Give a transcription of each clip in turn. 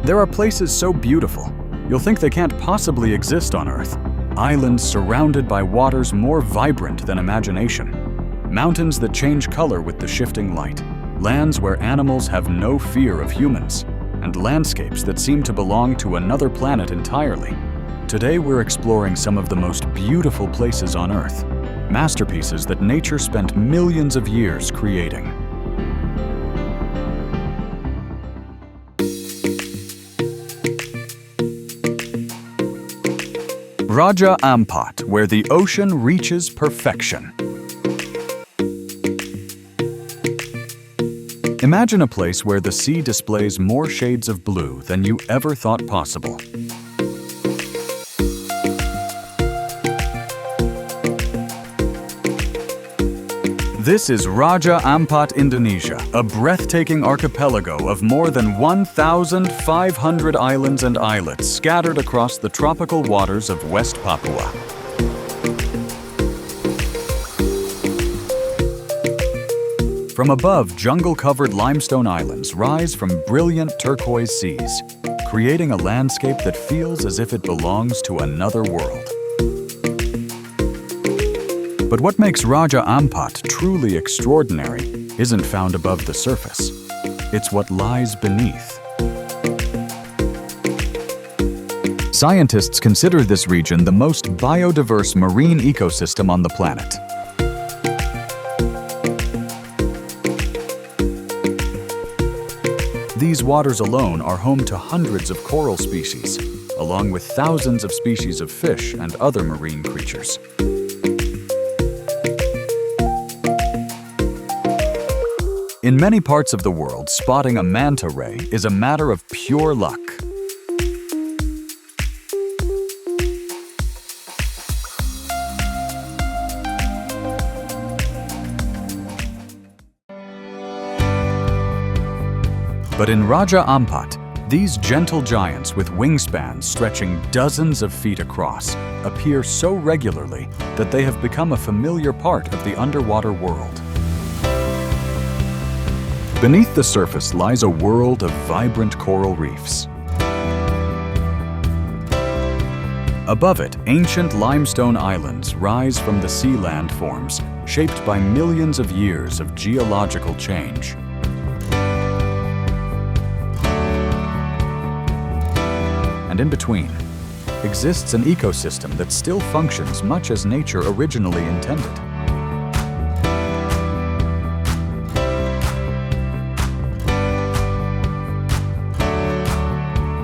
There are places so beautiful, you'll think they can't possibly exist on Earth. Islands surrounded by waters more vibrant than imagination. Mountains that change color with the shifting light. Lands where animals have no fear of humans. And landscapes that seem to belong to another planet entirely. Today we're exploring some of the most beautiful places on Earth. Masterpieces that nature spent millions of years creating. Raja Ampat, where the ocean reaches perfection. Imagine a place where the sea displays more shades of blue than you ever thought possible. This is Raja Ampat, Indonesia, a breathtaking archipelago of more than 1,500 islands and islets scattered across the tropical waters of West Papua. From above, jungle-covered limestone islands rise from brilliant turquoise seas, creating a landscape that feels as if it belongs to another world. But what makes Raja Ampat truly extraordinary isn't found above the surface. It's what lies beneath. Scientists consider this region the most biodiverse marine ecosystem on the planet. These waters alone are home to hundreds of coral species, along with thousands of species of fish and other marine creatures. In many parts of the world, spotting a manta ray is a matter of pure luck. But in Raja Ampat, these gentle giants with wingspans stretching dozens of feet across appear so regularly that they have become a familiar part of the underwater world. Beneath the surface lies a world of vibrant coral reefs. Above it, ancient limestone islands rise from the sea landforms, shaped by millions of years of geological change. And in between, exists an ecosystem that still functions much as nature originally intended.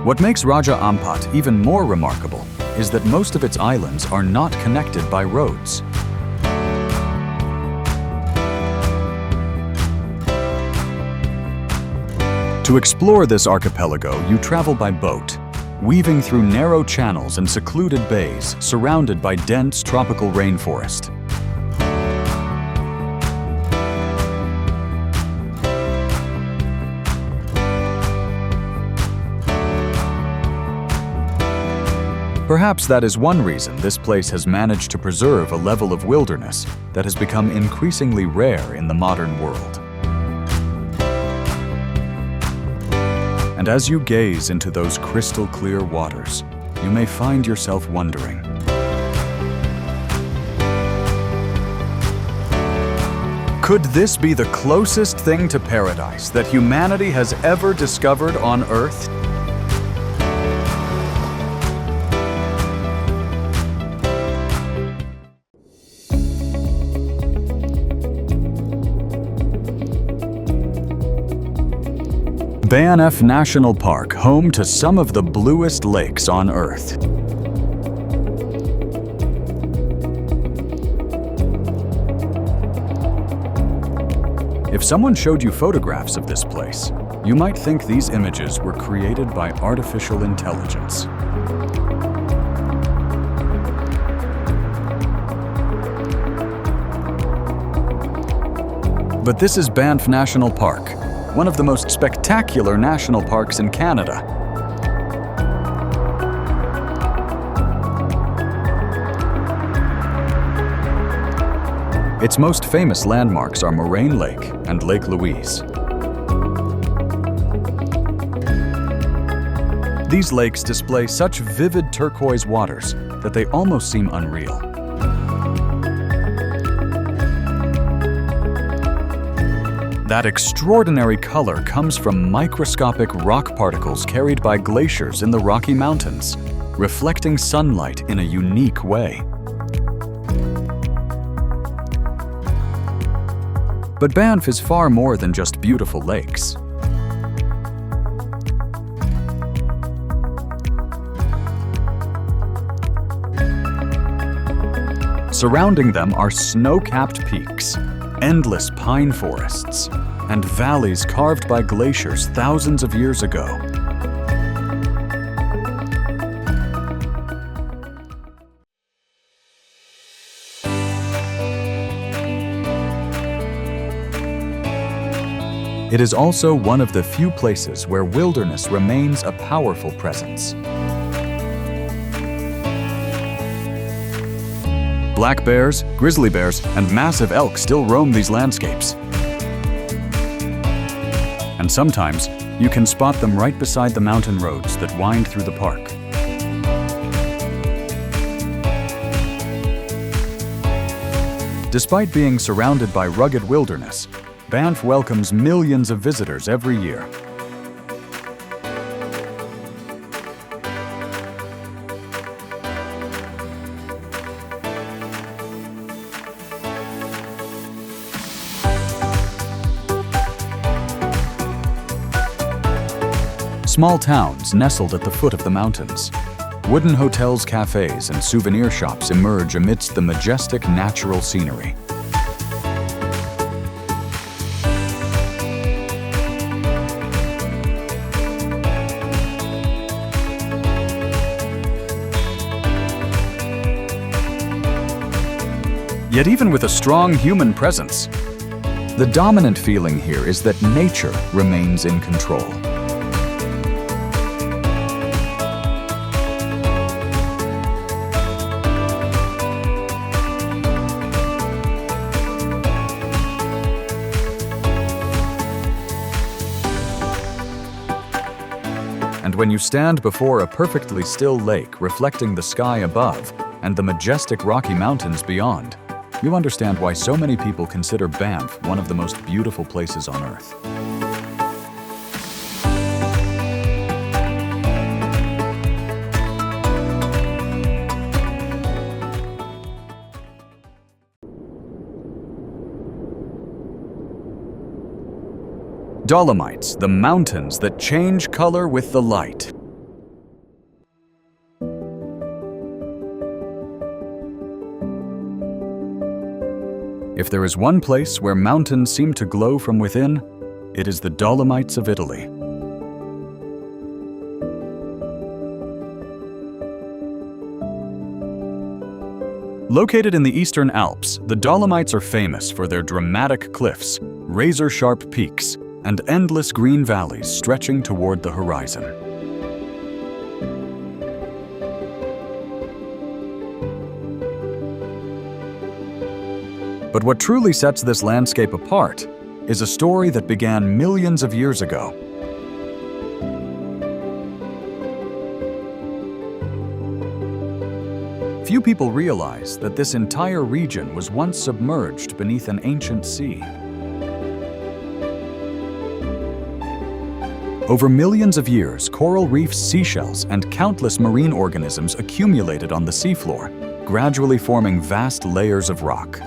What makes Raja Ampat even more remarkable is that most of its islands are not connected by roads. To explore this archipelago, you travel by boat, weaving through narrow channels and secluded bays surrounded by dense tropical rainforest. Perhaps that is one reason this place has managed to preserve a level of wilderness that has become increasingly rare in the modern world. And as you gaze into those crystal clear waters, you may find yourself wondering, could this be the closest thing to paradise that humanity has ever discovered on Earth? Banff National Park, home to some of the bluest lakes on Earth. If someone showed you photographs of this place, you might think these images were created by artificial intelligence. But this is Banff National Park, one of the most spectacular national parks in Canada. Its most famous landmarks are Moraine Lake and Lake Louise. These lakes display such vivid turquoise waters that they almost seem unreal. That extraordinary color comes from microscopic rock particles carried by glaciers in the Rocky Mountains, reflecting sunlight in a unique way. But Banff is far more than just beautiful lakes. Surrounding them are snow-capped peaks, endless pine forests, and valleys carved by glaciers thousands of years ago. It is also one of the few places where wilderness remains a powerful presence. Black bears, grizzly bears, and massive elk still roam these landscapes. And sometimes, you can spot them right beside the mountain roads that wind through the park. Despite being surrounded by rugged wilderness, Banff welcomes millions of visitors every year. Small towns nestled at the foot of the mountains. Wooden hotels, cafes, and souvenir shops emerge amidst the majestic natural scenery. Yet even with a strong human presence, the dominant feeling here is that nature remains in control. And when you stand before a perfectly still lake reflecting the sky above and the majestic Rocky Mountains beyond, you understand why so many people consider Banff one of the most beautiful places on Earth. Dolomites, the mountains that change color with the light. If there is one place where mountains seem to glow from within, it is the Dolomites of Italy. Located in the Eastern Alps, the Dolomites are famous for their dramatic cliffs, razor-sharp peaks, and endless green valleys stretching toward the horizon. But what truly sets this landscape apart is a story that began millions of years ago. Few people realize that this entire region was once submerged beneath an ancient sea. Over millions of years, coral reefs, seashells, and countless marine organisms accumulated on the seafloor, gradually forming vast layers of rock.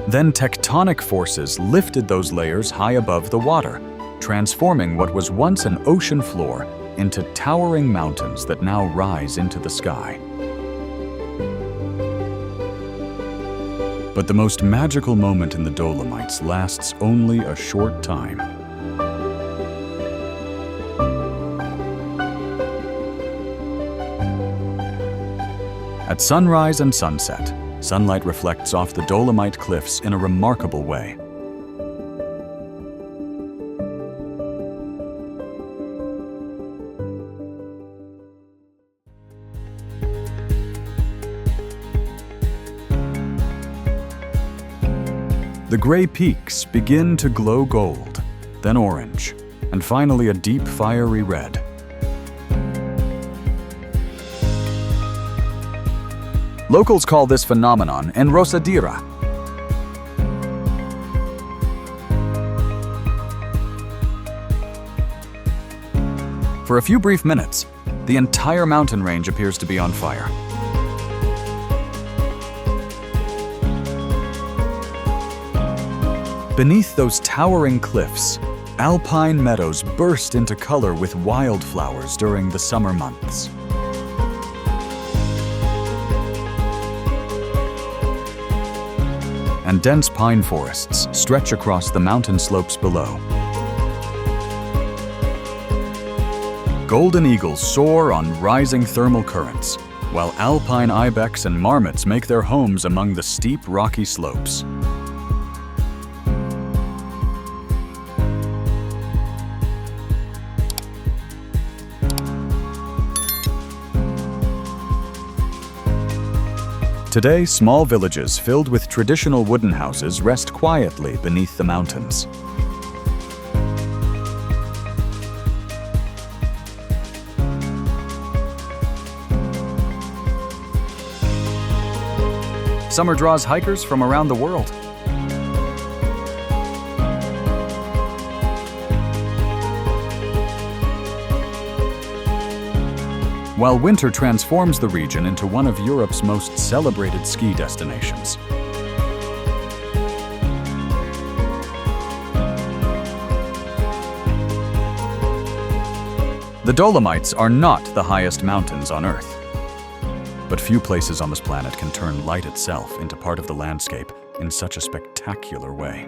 Then tectonic forces lifted those layers high above the water, transforming what was once an ocean floor into towering mountains that now rise into the sky. But the most magical moment in the Dolomites lasts only a short time. At sunrise and sunset, sunlight reflects off the Dolomite cliffs in a remarkable way. The gray peaks begin to glow gold, then orange, and finally a deep fiery red. Locals call this phenomenon enrosadira. For a few brief minutes, the entire mountain range appears to be on fire. Beneath those towering cliffs, alpine meadows burst into color with wildflowers during the summer months. And dense pine forests stretch across the mountain slopes below. Golden eagles soar on rising thermal currents, while alpine ibex and marmots make their homes among the steep, rocky slopes. Today, small villages filled with traditional wooden houses rest quietly beneath the mountains. Summer draws hikers from around the world. While winter transforms the region into one of Europe's most celebrated ski destinations. The Dolomites are not the highest mountains on Earth. But few places on this planet can turn light itself into part of the landscape in such a spectacular way.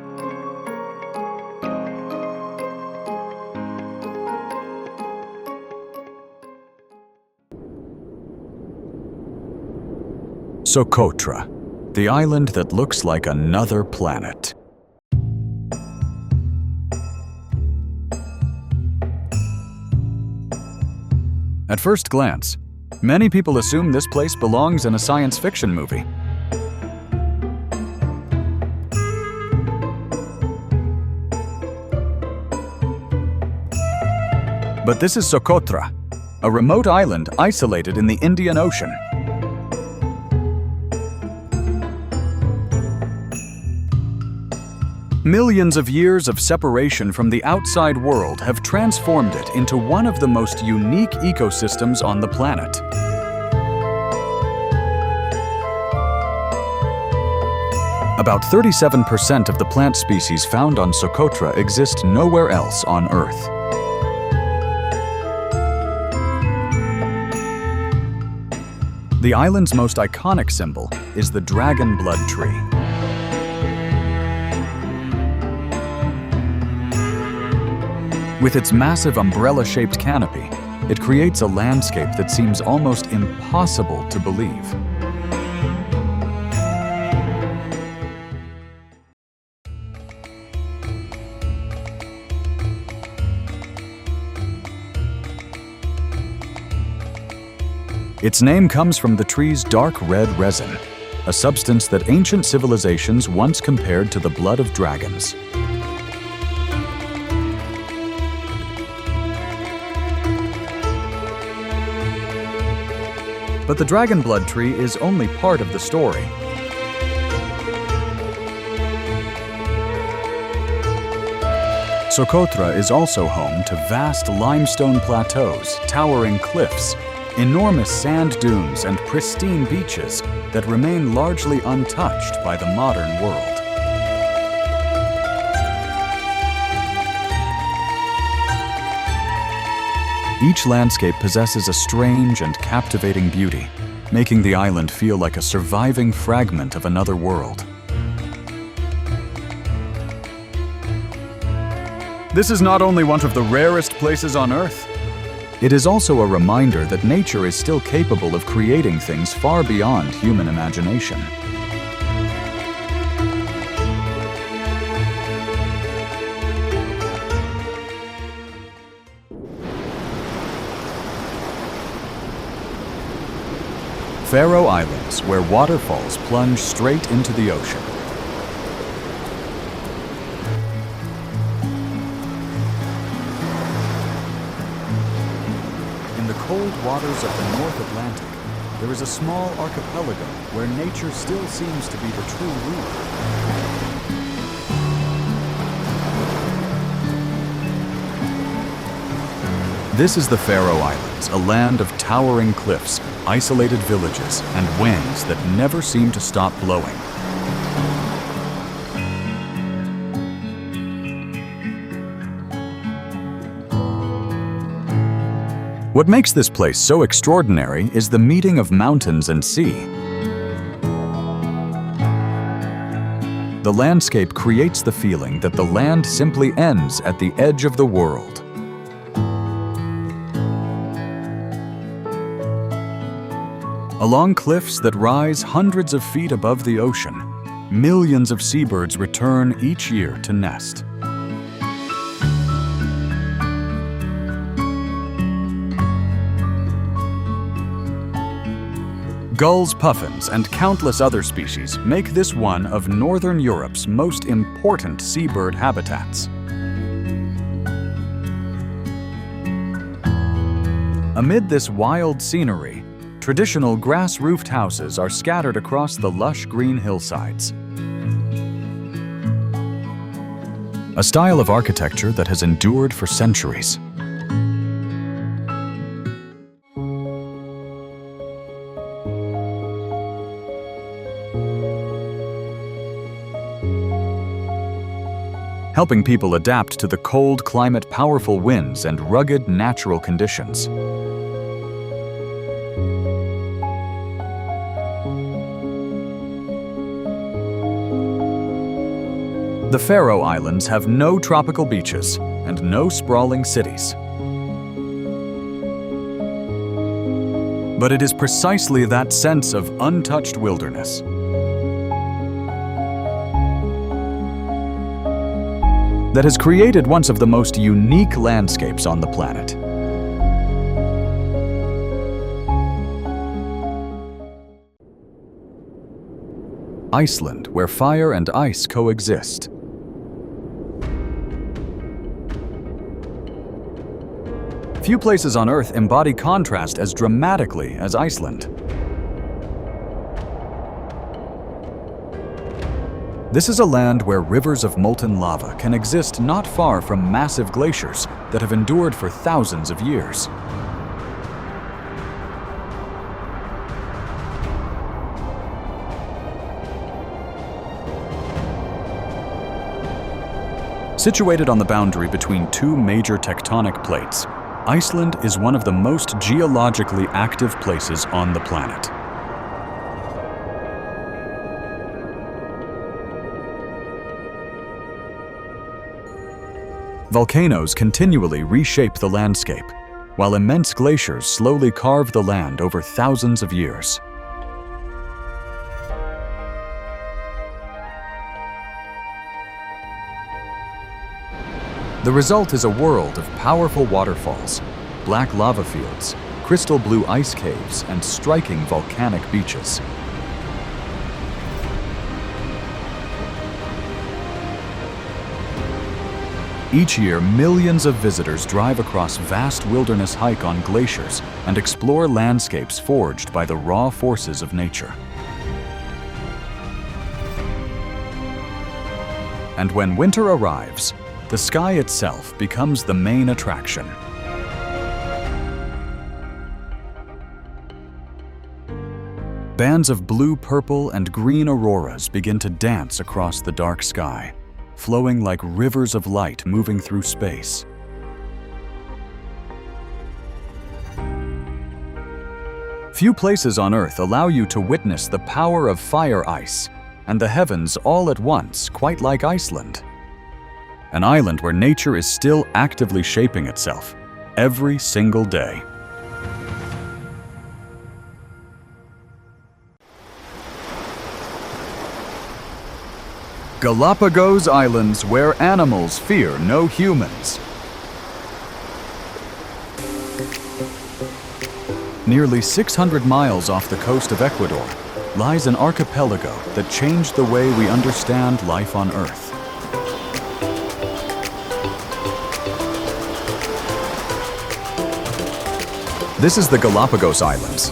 Socotra, the island that looks like another planet. At first glance, many people assume this place belongs in a science fiction movie. But this is Socotra, a remote island isolated in the Indian Ocean. Millions of years of separation from the outside world have transformed it into one of the most unique ecosystems on the planet. About 37% of the plant species found on Socotra exist nowhere else on Earth. The island's most iconic symbol is the dragon blood tree. With its massive umbrella-shaped canopy, it creates a landscape that seems almost impossible to believe. Its name comes from the tree's dark red resin, a substance that ancient civilizations once compared to the blood of dragons. But the dragon blood tree is only part of the story. Socotra is also home to vast limestone plateaus, towering cliffs, enormous sand dunes, and pristine beaches that remain largely untouched by the modern world. Each landscape possesses a strange and captivating beauty, making the island feel like a surviving fragment of another world. This is not only one of the rarest places on Earth, it is also a reminder that nature is still capable of creating things far beyond human imagination. Faroe Islands, where waterfalls plunge straight into the ocean. cold waters of the North Atlantic, there is a small archipelago where nature still seems to be the true ruler. This is the Faroe Islands, a land of towering cliffs, isolated villages, and winds that never seem to stop blowing. What makes this place so extraordinary is the meeting of mountains and sea. The landscape creates the feeling that the land simply ends at the edge of the world. Along cliffs that rise hundreds of feet above the ocean, millions of seabirds return each year to nest. Gulls, puffins, and countless other species make this one of Northern Europe's most important seabird habitats. Amid this wild scenery, traditional grass-roofed houses are scattered across the lush green hillsides. A style of architecture that has endured for centuries. Helping people adapt to the cold climate, powerful winds, and rugged natural conditions. The Faroe Islands have no tropical beaches and no sprawling cities. But it is precisely that sense of untouched wilderness that has created one of the most unique landscapes on the planet. Iceland, where fire and ice coexist. Few places on Earth embody contrast as dramatically as Iceland. This is a land where rivers of molten lava can exist not far from massive glaciers that have endured for thousands of years. Situated on the boundary between two major tectonic plates, Iceland is one of the most geologically active places on the planet. Volcanoes continually reshape the landscape, while immense glaciers slowly carve the land over thousands of years. The result is a world of powerful waterfalls, black lava fields, crystal blue ice caves, and striking volcanic beaches. Each year, millions of visitors drive across vast wilderness, hike on glaciers, and explore landscapes forged by the raw forces of nature. And when winter arrives, the sky itself becomes the main attraction. Bands of blue, purple, and green auroras begin to dance across the dark sky, flowing like rivers of light moving through space. Few places on Earth allow you to witness the power of fire ice and the heavens all at once, quite like Iceland. An island where nature is still actively shaping itself every single day. Galápagos Islands, where animals fear no humans. Nearly 600 miles off the coast of Ecuador lies an archipelago that changed the way we understand life on Earth. This is the Galápagos Islands.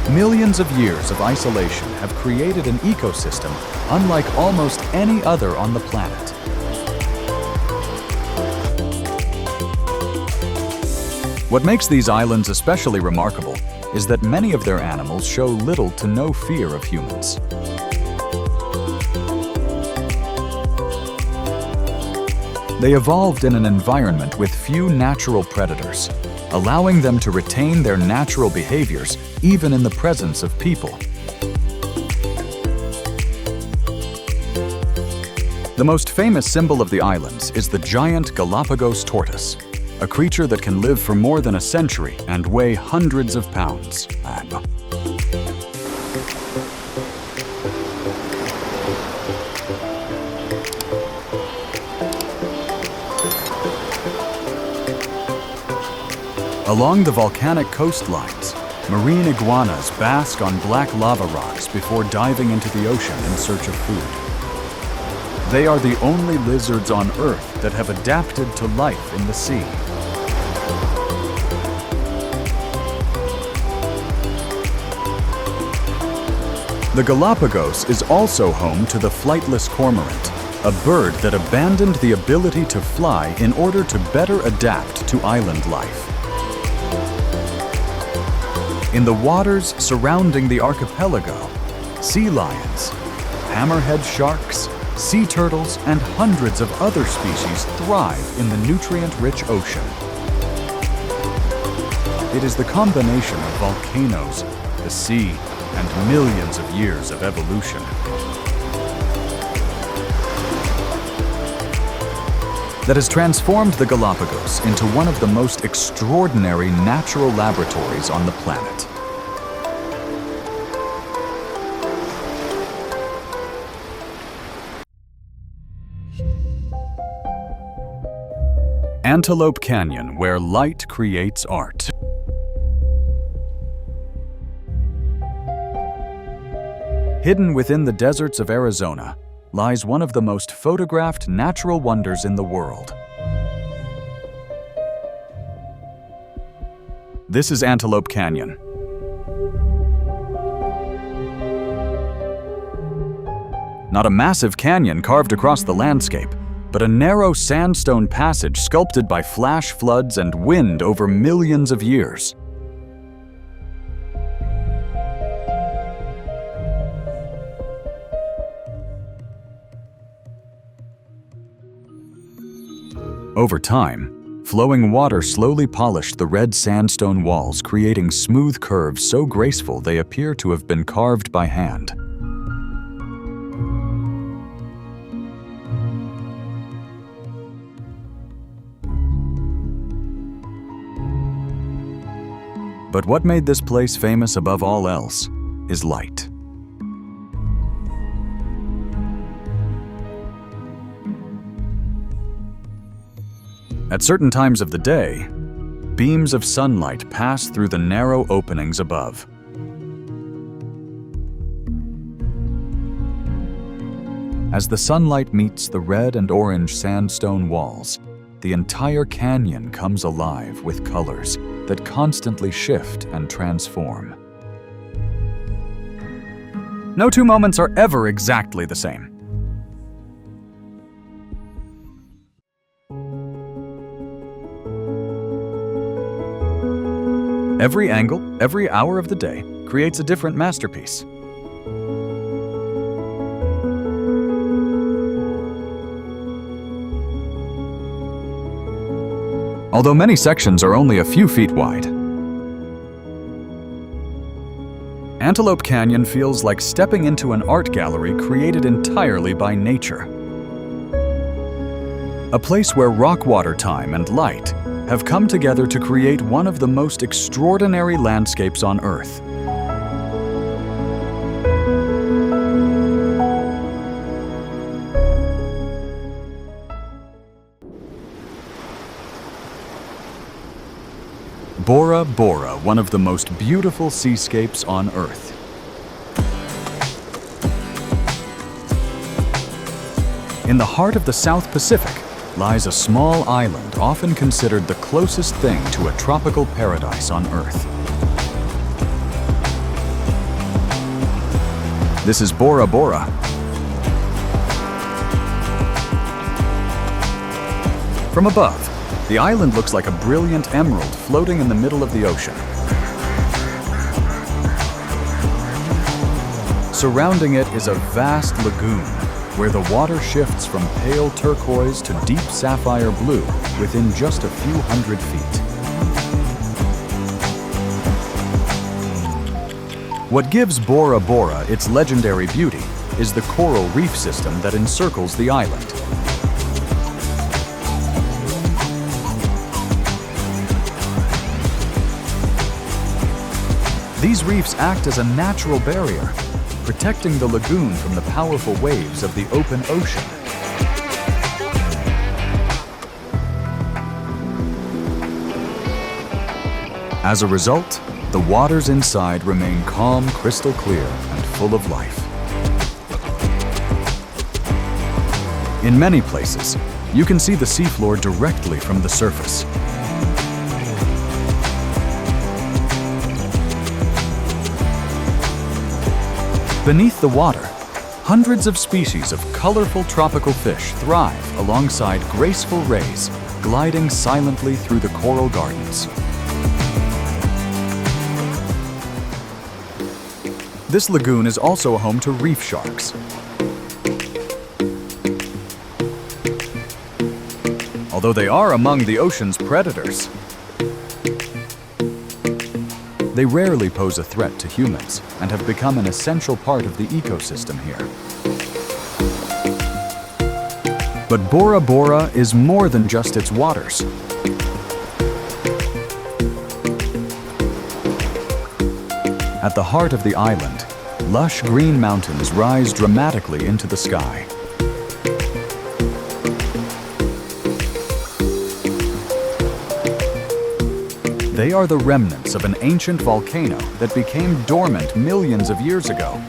Millions of years of isolation have created an ecosystem unlike almost any other on the planet. What makes these islands especially remarkable is that many of their animals show little to no fear of humans. They evolved in an environment with few natural predators, allowing them to retain their natural behaviors even in the presence of people. The most famous symbol of the islands is the giant Galapagos tortoise, a creature that can live for more than a century and weigh hundreds of pounds. Along the volcanic coastlines, marine iguanas bask on black lava rocks before diving into the ocean in search of food. They are the only lizards on Earth that have adapted to life in the sea. The Galapagos is also home to the flightless cormorant, a bird that abandoned the ability to fly in order to better adapt to island life. In the waters surrounding the archipelago, sea lions, hammerhead sharks, sea turtles, and hundreds of other species thrive in the nutrient-rich ocean. It is the combination of volcanoes, the sea, and millions of years of evolution that has transformed the Galapagos into one of the most extraordinary natural laboratories on the planet. Antelope Canyon, where light creates art. Hidden within the deserts of Arizona lies one of the most photographed natural wonders in the world. This is Antelope Canyon. Not a massive canyon carved across the landscape, but a narrow sandstone passage sculpted by flash floods and wind over millions of years. Over time, flowing water slowly polished the red sandstone walls, creating smooth curves so graceful they appear to have been carved by hand. But what made this place famous above all else is light. At certain times of the day, beams of sunlight pass through the narrow openings above. As the sunlight meets the red and orange sandstone walls, the entire canyon comes alive with colors that constantly shift and transform. No two moments are ever exactly the same. Every angle, every hour of the day creates a different masterpiece. Although many sections are only a few feet wide, Antelope Canyon feels like stepping into an art gallery created entirely by nature. A place where rock water time and light have come together to create one of the most extraordinary landscapes on Earth. Bora Bora, one of the most beautiful seascapes on Earth. In the heart of the South Pacific, lies a small island often considered the closest thing to a tropical paradise on Earth. This is Bora Bora. From above, the island looks like a brilliant emerald floating in the middle of the ocean. Surrounding it is a vast lagoon, where the water shifts from pale turquoise to deep sapphire blue within just a few hundred feet. What gives Bora Bora its legendary beauty is the coral reef system that encircles the island. These reefs act as a natural barrier, protecting the lagoon from the powerful waves of the open ocean. As a result, the waters inside remain calm, crystal clear, and full of life. In many places, you can see the seafloor directly from the surface. Beneath the water, hundreds of species of colorful tropical fish thrive alongside graceful rays, gliding silently through the coral gardens. This lagoon is also home to reef sharks. Although they are among the ocean's predators, they rarely pose a threat to humans and have become an essential part of the ecosystem here. But Bora Bora is more than just its waters. At the heart of the island, lush green mountains rise dramatically into the sky. They are the remnants of an ancient volcano that became dormant millions of years ago.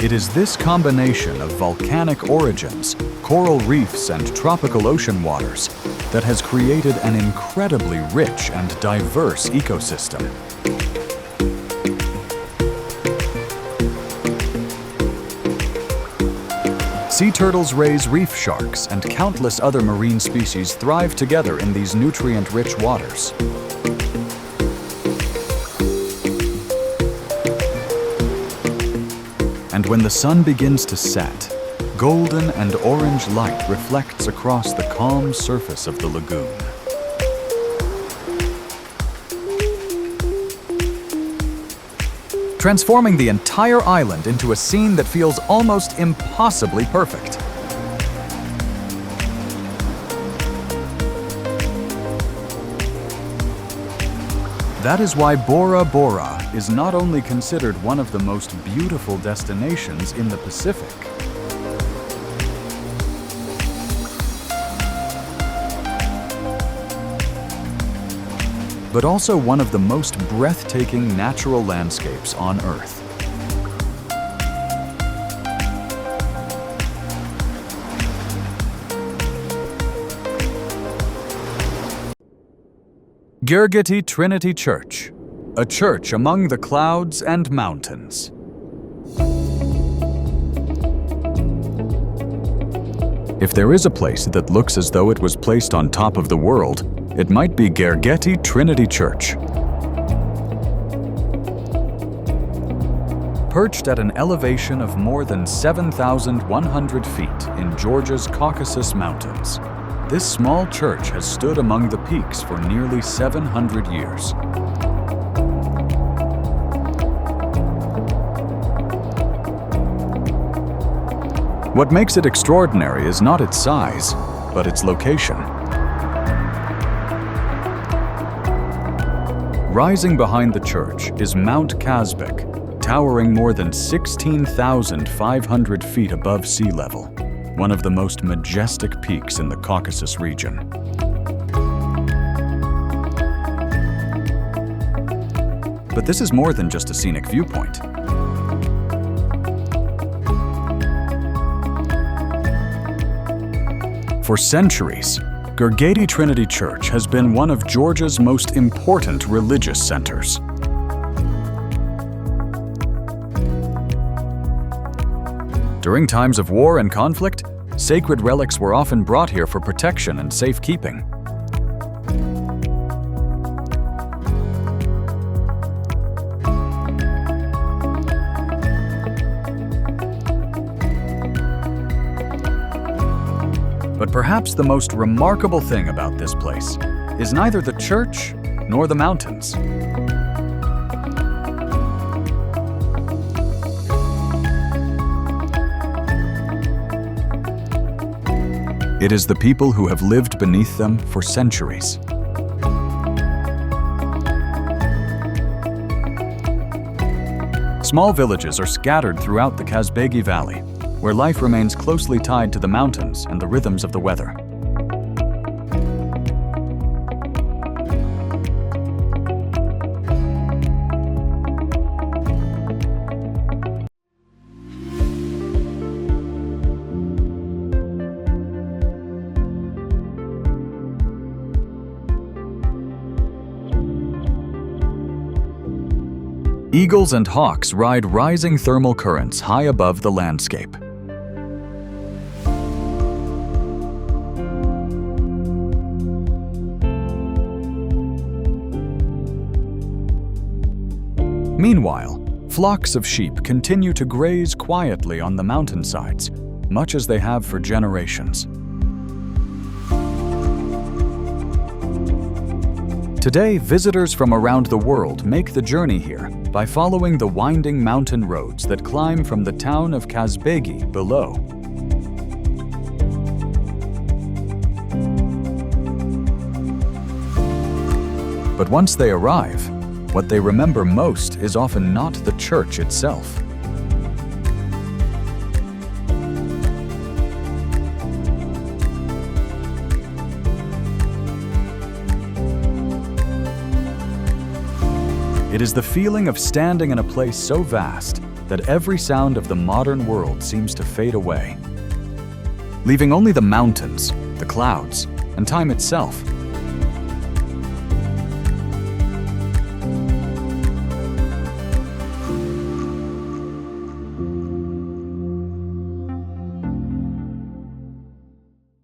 It is this combination of volcanic origins, coral reefs, and tropical ocean waters that has created an incredibly rich and diverse ecosystem. Sea turtles raise reef sharks, and countless other marine species thrive together in these nutrient-rich waters. And when the sun begins to set, golden and orange light reflects across the calm surface of the lagoon. Transforming the entire island into a scene that feels almost impossibly perfect. That is why Bora Bora is not only considered one of the most beautiful destinations in the Pacific, but also one of the most breathtaking natural landscapes on Earth. Gergeti Trinity Church, a church among the clouds and mountains. If there is a place that looks as though it was placed on top of the world, it might be Gergeti Trinity Church. Perched at an elevation of more than 7,100 feet in Georgia's Caucasus Mountains, this small church has stood among the peaks for nearly 700 years. What makes it extraordinary is not its size, but its location. Rising behind the church is Mount Kazbek, towering more than 16,500 feet above sea level, one of the most majestic peaks in the Caucasus region. But this is more than just a scenic viewpoint. For centuries, Gergeti Trinity Church has been one of Georgia's most important religious centers. During times of war and conflict, sacred relics were often brought here for protection and safekeeping. But perhaps the most remarkable thing about this place is neither the church nor the mountains. It is the people who have lived beneath them for centuries. Small villages are scattered throughout the Kazbegi Valley, where life remains closely tied to the mountains and the rhythms of the weather. Eagles and hawks ride rising thermal currents high above the landscape. Meanwhile, flocks of sheep continue to graze quietly on the mountainsides, much as they have for generations. Today, visitors from around the world make the journey here by following the winding mountain roads that climb from the town of Kazbegi below. But once they arrive, what they remember most is often not the church itself. It is the feeling of standing in a place so vast that every sound of the modern world seems to fade away, leaving only the mountains, the clouds, and time itself